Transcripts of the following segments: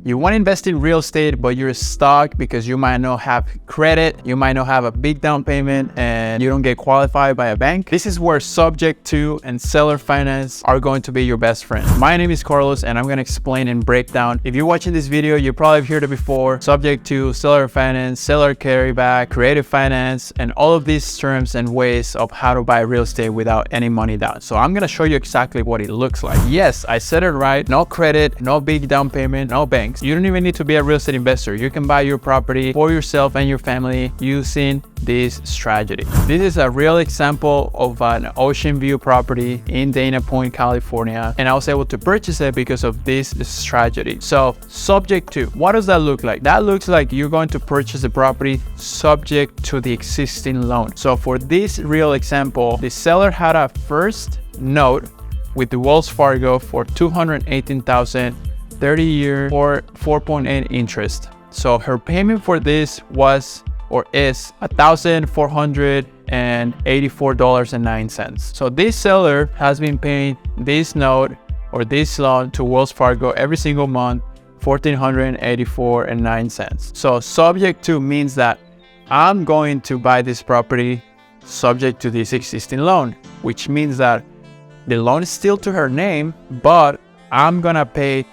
You want to invest in real estate, but you're stuck because you might not have credit, you might not have a big down payment, and you don't get qualified by a bank. This is where subject to and seller finance are going to be your best friend. My name is Carlos, and I'm going to explain and break down. If you're watching this video, you probably have heard it before: subject to, seller finance, seller carryback, creative finance, and all of these terms and ways of how to buy real estate without any money down. So I'm going to show you exactly what it looks like. Yes, I said it right. No credit, no big down payment, no banks. You don't even need to be a real estate investor. You can buy your property for yourself and your family using this strategy. This is a real example of an ocean view property in Dana Point, California, and I was able to purchase it because of this strategy. So subject to, what does that look like? That looks like you're going to purchase the property subject to the existing loan. So for this real example, the seller had a first note with the Wells Fargo for $218,000, 30-year or 4.8 interest. So her payment for this was or is $1,484.09. So this seller has been paying this note or this loan to Wells Fargo every single month, $1,484.09. So subject to means that I'm going to buy this property subject to this existing loan, which means that the loan is still to her name, but I'm gonna pay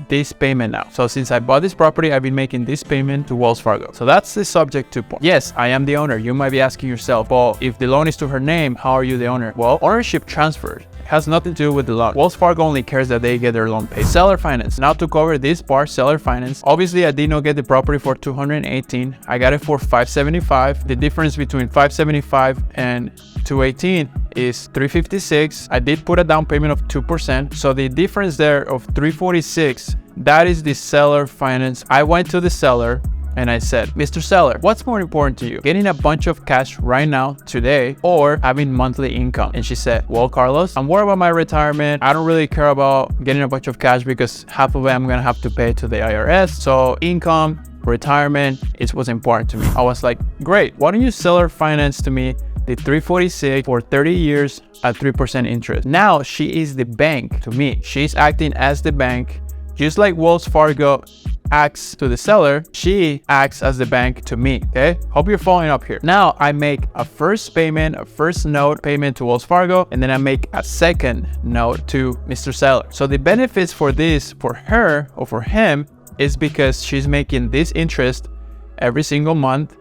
this payment now. So since I bought this property, I've been making this payment to Wells Fargo. So that's the subject to point. Yes, I am the owner. You might be asking yourself, well, if the loan is to her name, how are you the owner? Well, ownership transferred. It has nothing to do with the loan. Wells Fargo only cares that they get their loan paid. Seller finance. Now to cover this part, seller finance. Obviously, I did not get the property for $218. I got it for $575. The difference between $575 and $218 is $356. I did put a down payment of 2%. So the difference there of $346, that is the seller finance. I went to the seller and I said, Mr. Seller, what's more important to you? Getting a bunch of cash right now, today, or having monthly income? And she said, well, Carlos, I'm worried about my retirement. I don't really care about getting a bunch of cash because half of it I'm gonna have to pay to the IRS. So income, retirement is what's important to me. I was like, great. Why don't you seller finance to me the $346 for 30 years at 3% interest? Now she is the bank to me. She's acting as the bank. Just like Wells Fargo acts to the seller, she acts as the bank to me, okay? Hope you're following up here. Now I make a first payment, a first note payment to Wells Fargo, and then I make a second note to Mr. Seller. So the benefits for this, for her or for him, is because she's making this interest every single month.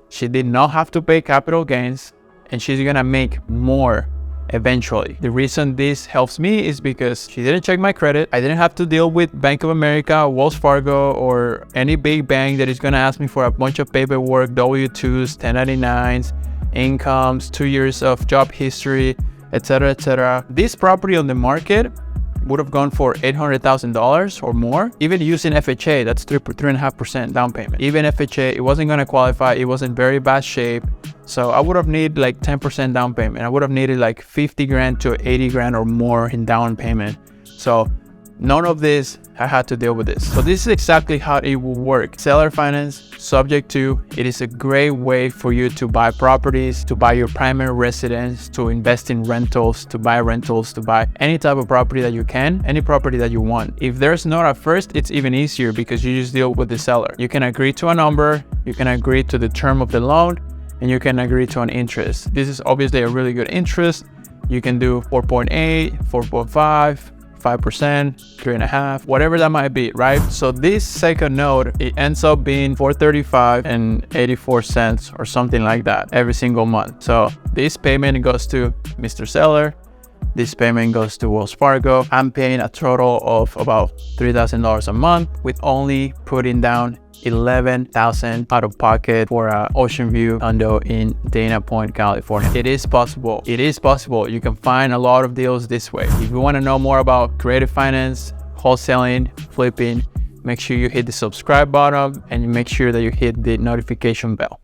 She did not have to pay capital gains, and she's gonna make more eventually. The reason this helps me is because she didn't check my credit. I didn't have to deal with Bank of America, Wells Fargo, or any big bank that is gonna ask me for a bunch of paperwork, W-2s, 1099s, incomes, 2 years of job history, etc., etc. This property on the market would have gone for $800,000 or more. Even using FHA, that's 3.5% down payment. Even FHA, it wasn't gonna qualify. It was in very bad shape. So I would have needed like 10% down payment. I would have needed like 50 grand to 80 grand or more in down payment. So none of this, I had to deal with this. So this is exactly how it will work. Seller finance, subject to, it is a great way for you to buy properties, to buy your primary residence, to invest in rentals, to buy any type of property that you can, any property that you want. If there's not at first, it's even easier because you just deal with the seller. You can agree to a number, you can agree to the term of the loan, and you can agree to an interest. This is obviously a really good interest. You can do 4.8, 4.5, 5%, 3.5, whatever that might be, right? So this second note, it ends up being $435.84 or something like that every single month. So this payment goes to Mr. Seller. This payment goes to Wells Fargo. I'm paying a total of about $3,000 a month with only putting down $11,000 out of pocket for an ocean view condo in Dana Point, California. It is possible. It is possible. You can find a lot of deals this way. If you want to know more about creative finance, wholesaling, flipping, make sure you hit the subscribe button and make sure that you hit the notification bell.